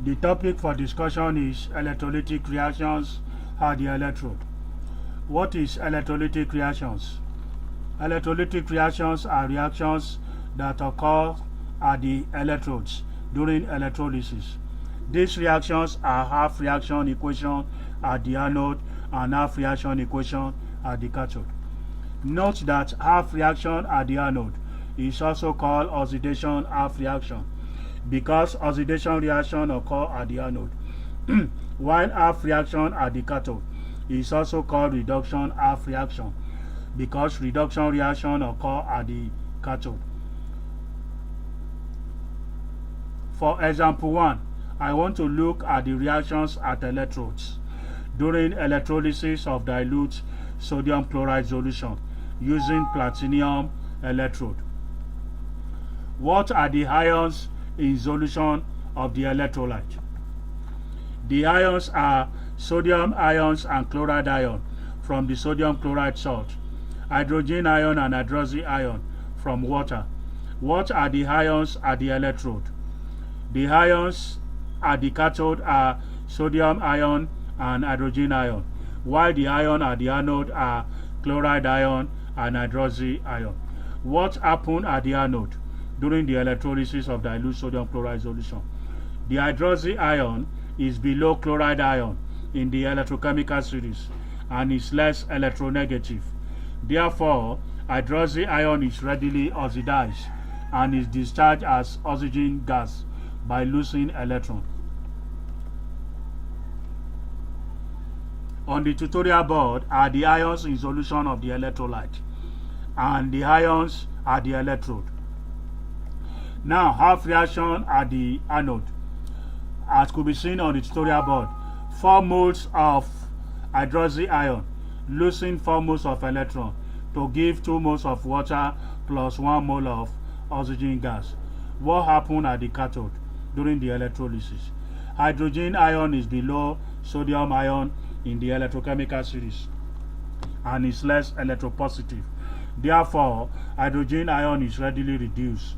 The topic for discussion is electrolytic reactions at the electrode. What is electrolytic reactions? Electrolytic reactions are reactions that occur at the electrodes during electrolysis. These reactions are half reaction equation at the anode and half reaction equation at the cathode. Note that half reaction at the anode is also called oxidation half reaction because oxidation reaction occur at the anode, while half reaction at the cathode is also called reduction half reaction because reduction reaction occur at the cathode. For example 1, I want to look at the reactions at electrodes during electrolysis of dilute sodium chloride solution using platinum electrode. What are the ions in solution of the electrolyte? The ions are sodium ions and chloride ion from the sodium chloride salt, hydrogen ion and hydroxy ion from water. What are the ions at the electrode? The ions at the cathode are sodium ion and hydrogen ion, while the ion at the anode are chloride ion and hydroxy ion. What happened at the anode during the electrolysis of dilute sodium chloride solution? The hydroxy ion is below chloride ion in the electrochemical series and is less electronegative. Therefore, hydroxy ion is readily oxidized and is discharged as oxygen gas by losing electron. On the tutorial board are the ions in solution of the electrolyte and the ions at the electrode. Now, half reaction at the anode. As could be seen on the tutorial board, 4 moles of hydroxy ion losing 4 moles of electron to give 2 moles of water plus 1 mole of oxygen gas. What happened at the cathode during the electrolysis? Hydrogen ion is below sodium ion in the electrochemical series and is less electropositive. Therefore, hydrogen ion is readily reduced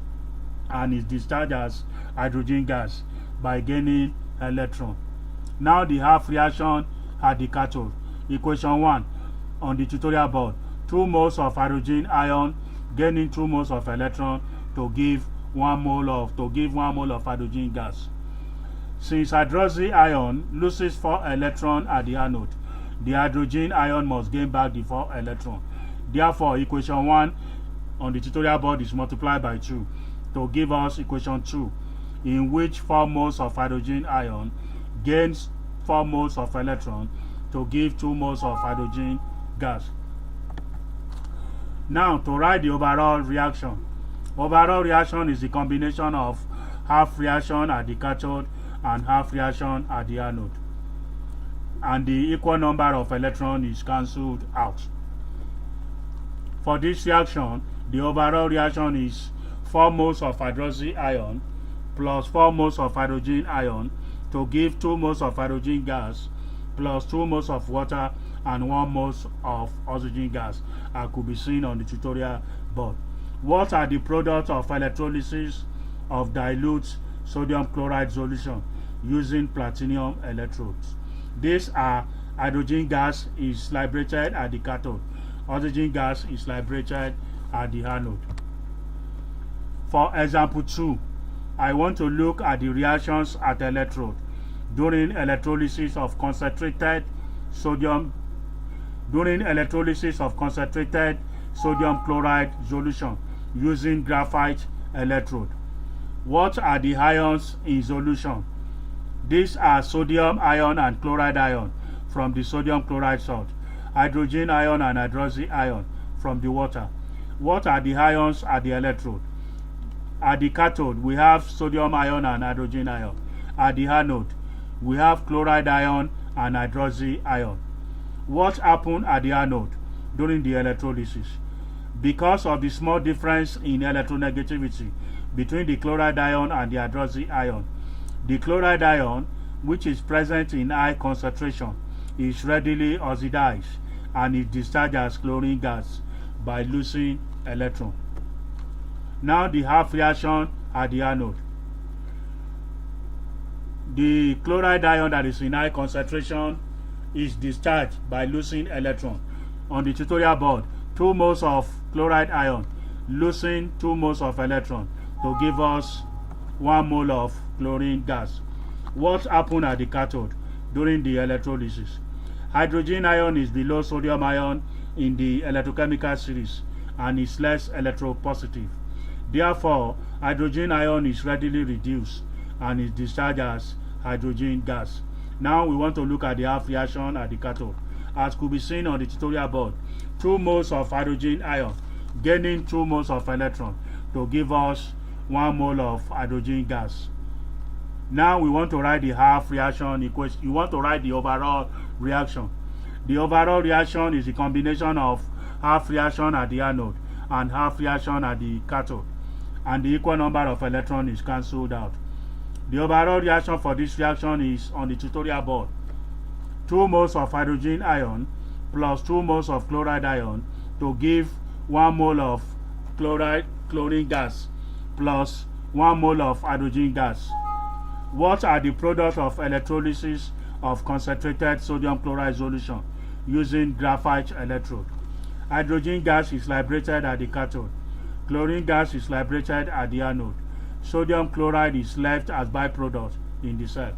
and is discharged as hydrogen gas by gaining electron. Now the half reaction at the cathode. Equation 1 on the tutorial board. 2 moles of hydrogen ion gaining 2 moles of electron to give 1 mole of hydrogen gas. Since hydroxy ion loses 4 electrons at the anode, the hydrogen ion must gain back the 4 electrons. Therefore, equation 1 on the tutorial board is multiplied by 2 to give us equation 2, in which 4 moles of hydrogen ion gains 4 moles of electron to give 2 moles of hydrogen gas. Now, to write the overall reaction. Overall reaction is the combination of half reaction at the cathode and half reaction at the anode, and the equal number of electrons is cancelled out. For this reaction, the overall reaction is 4 moles of hydroxy ion plus 4 moles of hydrogen ion to give 2 moles of hydrogen gas plus 2 moles of water and 1 mole of oxygen gas, as could be seen on the tutorial board. What are the products of electrolysis of dilute sodium chloride solution using platinum electrodes? These are hydrogen gas is liberated at the cathode, oxygen gas is liberated at the anode. For example 2, I want to look at the reactions at electrode during electrolysis of concentrated sodium chloride solution using graphite electrode. What are the ions in solution? These are sodium ion and chloride ion from the sodium chloride salt, hydrogen ion and hydroxy ion from the water. What are the ions at the electrode? At the cathode, we have sodium ion and hydrogen ion. At the anode, we have chloride ion and hydroxy ion. What happened at the anode during the electrolysis? Because of the small difference in electronegativity between the chloride ion and the hydroxy ion, the chloride ion, which is present in high concentration, is readily oxidized and is discharged as chlorine gas by losing electron. Now the half reaction at the anode. The chloride ion that is in high concentration is discharged by losing electron. On the tutorial board, 2 moles of chloride ion losing 2 moles of electron to give us 1 mole of chlorine gas. What happened at the cathode during the electrolysis? Hydrogen ion is below sodium ion in the electrochemical series and is less electropositive. Therefore, hydrogen ion is readily reduced and is discharged as hydrogen gas. Now we want to look at the half reaction at the cathode. As could be seen on the tutorial board, 2 moles of hydrogen ion gaining 2 moles of electron to give us 1 mole of hydrogen gas. Now we want to write the half reaction equation. You want to write the overall reaction. The overall reaction is the combination of half reaction at the anode and half reaction at the cathode, and the equal number of electrons is cancelled out. The overall reaction for this reaction is on the tutorial board. 2 moles of hydrogen ion plus 2 moles of chloride ion to give 1 mole of chlorine gas plus 1 mole of hydrogen gas. What are the products of electrolysis of concentrated sodium chloride solution using graphite electrode? Hydrogen gas is liberated at the cathode. Chlorine gas is liberated at the anode. Sodium chloride is left as byproduct in the cell.